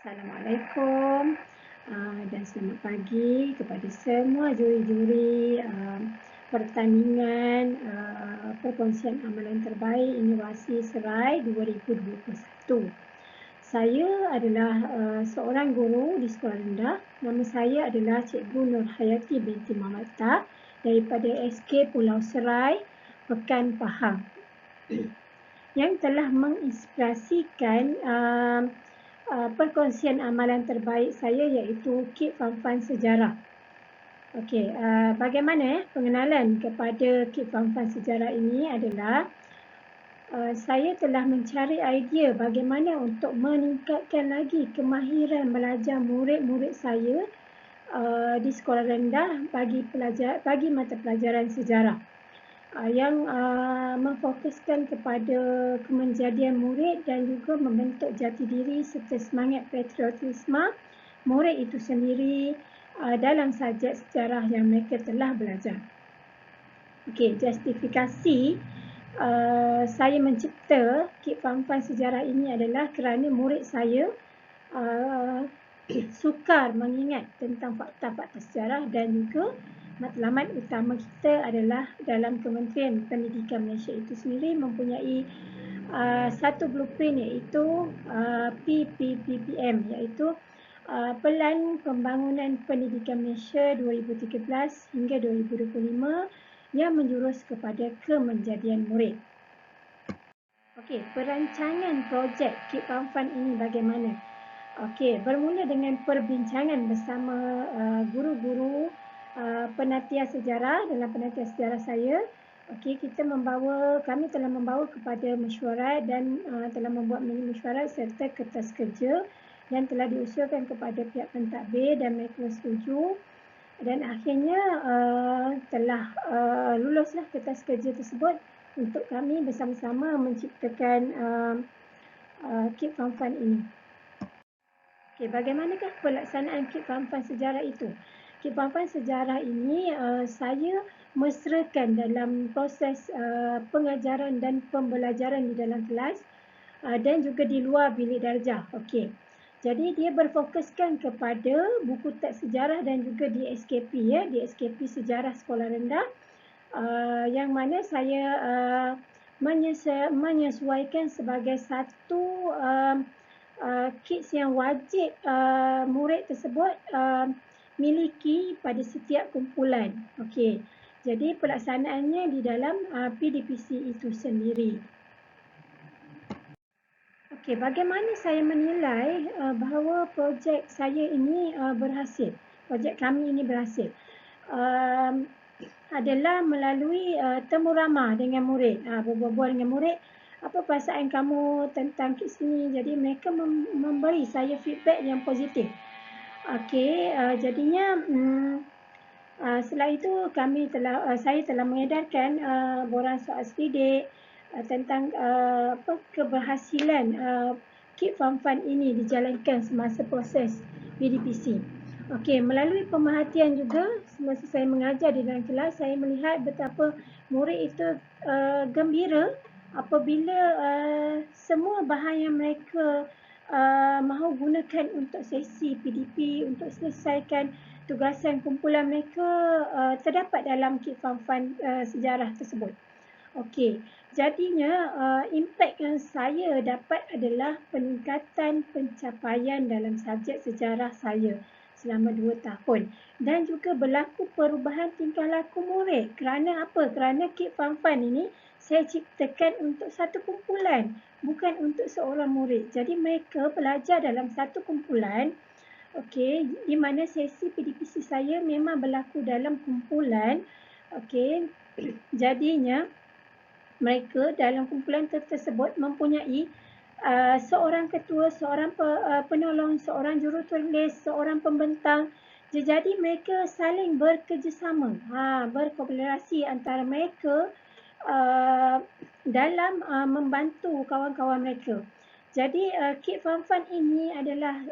Assalamualaikum dan selamat pagi kepada semua juri-juri pertandingan perkongsian amalan terbaik Inovasi Serai 2021. Saya adalah seorang guru di sekolah rendah. Nama saya adalah Cikgu Nur Hayati binti Muhammad Tak daripada SK Pulau Serai, Pekan Pahang yang telah menginspirasikan perkongsian amalan terbaik saya iaitu Kit Fanfan Sejarah. Okey, bagaimana pengenalan kepada Kit Fanfan Sejarah ini adalah saya telah mencari idea bagaimana untuk meningkatkan lagi kemahiran belajar murid-murid saya di sekolah rendah bagi mata pelajaran sejarah. Yang memfokuskan kepada kemenjadian murid dan juga membentuk jati diri serta semangat patriotisme murid itu sendiri dalam subjek sejarah yang mereka telah belajar. Okey, justifikasi saya mencipta Kit Fanfan Sejarah ini adalah kerana murid saya sukar mengingat tentang fakta-fakta sejarah dan juga matlamat utama kita adalah dalam Kementerian Pendidikan Malaysia itu sendiri mempunyai satu blueprint iaitu PPPPM iaitu Pelan Pembangunan Pendidikan Malaysia 2013 hingga 2025 yang menjurus kepada kemenjadian murid. Okey, perancangan projek Kit Fanfan ini bagaimana? Okey, bermula dengan perbincangan bersama guru-guru penatian sejarah dalam penatian sejarah saya. Okey, kami telah membawa kepada mesyuarat dan telah membuat mini mesyuarat serta kertas kerja yang telah diusulkan kepada pihak pentadbir dan mereka setuju dan akhirnya telah luluslah kertas kerja tersebut untuk kami bersama-sama menciptakan Kit Fanfan ini. Okey, bagaimanakah pelaksanaan Kit Fanfan Sejarah itu? Kit Fanfan Sejarah ini saya mesrakan dalam proses pengajaran dan pembelajaran di dalam kelas dan juga di luar bilik darjah. Okey. Jadi dia berfokuskan kepada buku teks sejarah dan juga di SKP di SKP Sejarah Sekolah Rendah yang mana saya menyesuaikan sebagai satu kits yang wajib murid tersebut miliki pada setiap kumpulan. Okey. Jadi pelaksanaannya di dalam PDPC itu sendiri. Okey, bagaimana saya menilai bahawa projek saya ini berhasil? Projek kami ini berhasil. Adalah melalui temu ramah dengan murid, berbual dengan murid, apa perasaan kamu tentang kits ini. Jadi mereka memberi saya feedback yang positif. Okey, jadinya setelah itu saya telah mengedarkan borang soal selidik tentang keberhasilan Kit Fanfan ini dijalankan semasa proses PDPC. Okey, melalui pemerhatian juga semasa saya mengajar di dalam kelas, saya melihat betapa murid itu gembira apabila semua bahan yang mereka mahu gunakan untuk sesi PDP untuk selesaikan tugasan kumpulan mereka terdapat dalam Kit Fanfan Sejarah tersebut. Okey, jadinya impak yang saya dapat adalah peningkatan pencapaian dalam subjek sejarah saya selama 2 tahun dan juga berlaku perubahan tingkah laku murid. Kerana apa? Kerana Kit Fanfan ini saya ciptakan untuk satu kumpulan, bukan untuk seorang murid. Jadi mereka belajar dalam satu kumpulan. Okey, di mana sesi PDPC saya memang berlaku dalam kumpulan. Okey, jadinya mereka dalam kumpulan tersebut mempunyai seorang ketua, seorang penolong, seorang jurutulis, seorang pembentang. Jadi mereka saling bekerjasama, berkolaborasi antara mereka dalam membantu kawan-kawan mereka. Jadi Kit Fanfan ini adalah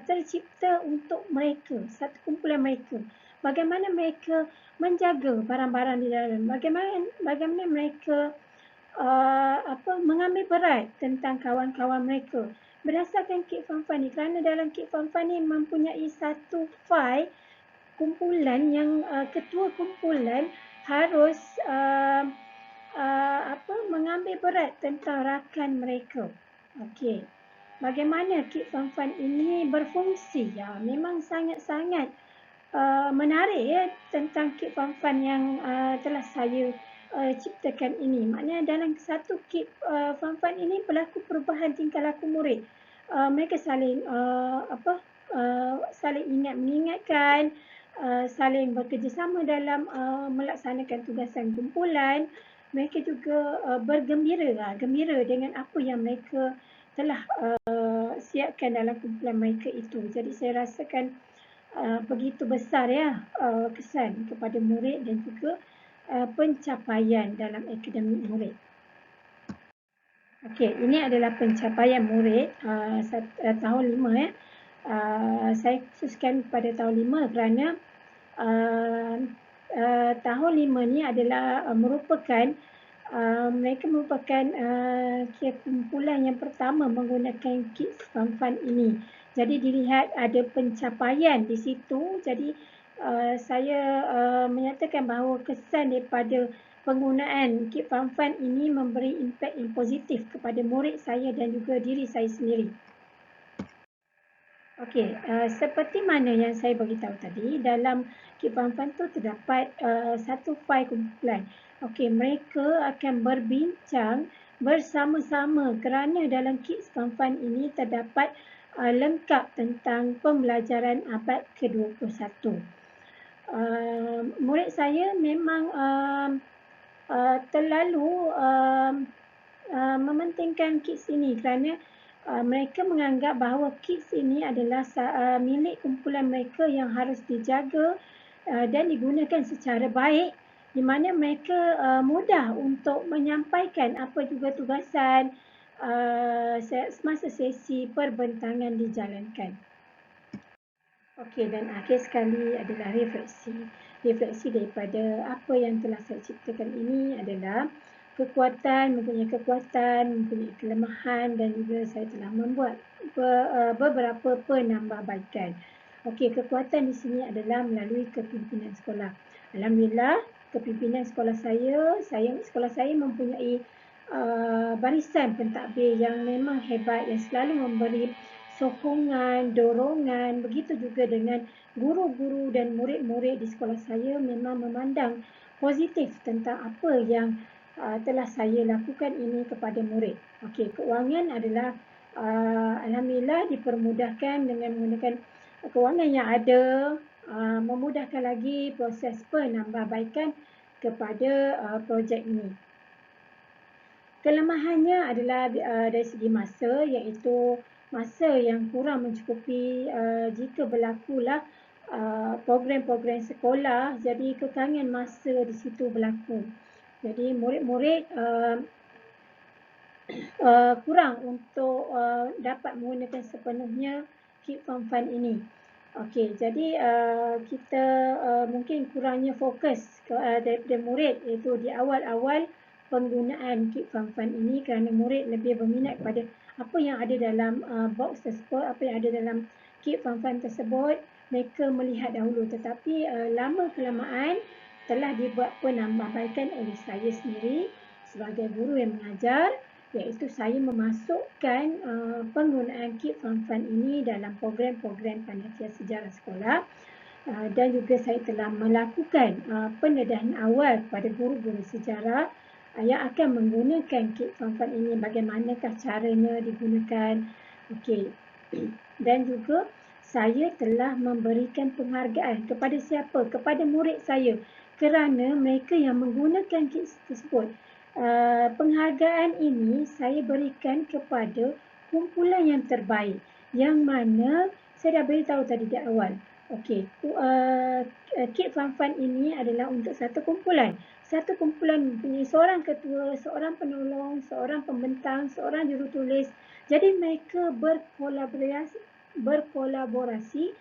tercipta untuk mereka, satu kumpulan mereka. Bagaimana mereka menjaga barang-barang di dalam, bagaimana mereka mengambil berat tentang kawan-kawan mereka berdasarkan Kit Fanfan ni, kerana dalam Kit Fanfan ni mempunyai satu file kumpulan yang ketua kumpulan harus mengambil berat tentang rakan mereka. Okey. Bagaimana Kit Fanfan ini berfungsi? Ya, memang sangat-sangat menarik ya tentang Kit Fanfan yang telah saya ciptakan ini. Maknanya dalam satu Kit Fanfan ini berlaku perubahan tingkah laku murid. Mereka saling saling ingat mengingatkan, saling bekerjasama dalam melaksanakan tugasan kumpulan. Mereka juga gembira dengan apa yang mereka telah siapkan dalam kumpulan mereka itu. Jadi saya rasakan begitu besar ya kesan kepada murid dan juga pencapaian dalam akademik murid. Okey, ini adalah pencapaian murid tahun 5 ya. Saya khususkan pada tahun 5 kerana tahun 5 ni adalah merupakan mereka merupakan kumpulan yang pertama menggunakan Kit Fanfan ini. Jadi dilihat ada pencapaian di situ. Jadi saya menyatakan bahawa kesan daripada penggunaan Kit Fanfan ini memberi impak yang positif kepada murid saya dan juga diri saya sendiri. Okey, seperti mana yang saya beritahu tadi, dalam Kit Fanfan tu terdapat satu fail kumpulan. Okey, mereka akan berbincang bersama-sama kerana dalam Kit Fanfan ini terdapat lengkap tentang pembelajaran abad ke-21. Murid saya memang terlalu mementingkan Kit ini kerana mereka menganggap bahawa Kids ini adalah milik kumpulan mereka yang harus dijaga dan digunakan secara baik, di mana mereka mudah untuk menyampaikan apa juga tugasan semasa sesi perbentangan dijalankan. Okey, dan akhir sekali adalah refleksi. Refleksi daripada apa yang telah saya ciptakan ini adalah mempunyai kekuatan, mempunyai kelemahan dan juga saya telah membuat beberapa penambahbaikan. Okey, kekuatan di sini adalah melalui kepimpinan sekolah. Alhamdulillah, kepimpinan sekolah sekolah saya mempunyai barisan pentadbir yang memang hebat, yang selalu memberi sokongan, dorongan. Begitu juga dengan guru-guru dan murid-murid di sekolah saya memang memandang positif tentang apa yang telah saya lakukan ini kepada murid. Okey, keuangan adalah alhamdulillah dipermudahkan dengan menggunakan keuangan yang ada, memudahkan lagi proses penambahbaikan kepada projek ini. Kelemahannya adalah dari segi masa, iaitu masa yang kurang mencukupi jika berlakulah program-program sekolah, jadi kekangan masa di situ berlaku. Jadi murid-murid kurang untuk dapat menggunakan sepenuhnya Kit Fanfan ini. Okey, jadi kita mungkin kurangnya fokus daripada murid, iaitu di awal-awal penggunaan Kit Fanfan ini kerana murid lebih berminat pada apa yang ada dalam box tersebut, apa yang ada dalam Kit Fanfan tersebut, mereka melihat dahulu. Tetapi lama kelamaan telah dibuat penambahbaikan oleh saya sendiri sebagai guru yang mengajar, iaitu saya memasukkan penggunaan Kit Fanfan ini dalam program-program panitia sejarah sekolah dan juga saya telah melakukan pendedahan awal kepada guru-guru sejarah yang akan menggunakan Kit Fanfan ini, bagaimanakah caranya digunakan. Okey. Dan juga saya telah memberikan penghargaan kepada siapa? Kepada murid saya kerana mereka yang menggunakan kit tersebut. Penghargaan ini saya berikan kepada kumpulan yang terbaik, yang mana saya dah beritahu tadi di awal. Okey, Kit Fanfan ini adalah untuk satu kumpulan. Satu kumpulan mempunyai seorang ketua, seorang penolong, seorang pembentang, seorang jurutulis. Jadi mereka berkolaborasi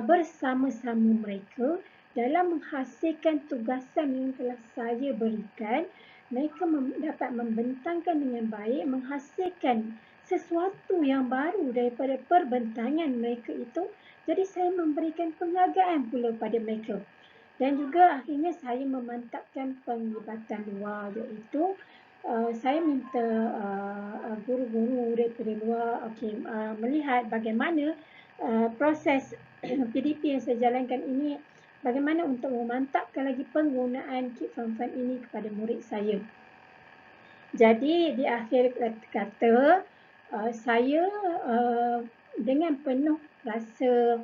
bersama-sama mereka dalam menghasilkan tugasan yang telah saya berikan. Mereka dapat membentangkan dengan baik, menghasilkan sesuatu yang baru daripada perbentangan mereka itu. Jadi saya memberikan penghargaan pula pada mereka. Dan juga akhirnya saya memantapkan penglibatan luar, iaitu saya minta guru-guru daripada luar melihat bagaimana proses PDP yang saya jalankan ini, bagaimana untuk memantapkan lagi penggunaan Keep Fun Fun ini kepada murid saya. Jadi di akhir kata, saya dengan penuh rasa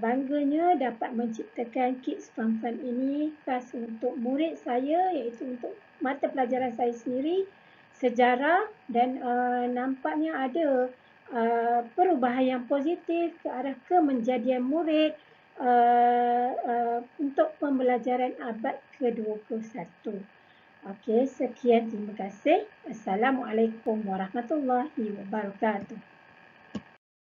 bangganya dapat menciptakan Kids Fun Fun ini khas untuk murid saya, iaitu untuk mata pelajaran saya sendiri, sejarah, dan nampaknya ada perubahan yang positif ke arah kemenjadian murid untuk pembelajaran abad ke-21. Okey, sekian, terima kasih. Assalamualaikum warahmatullahi wabarakatuh.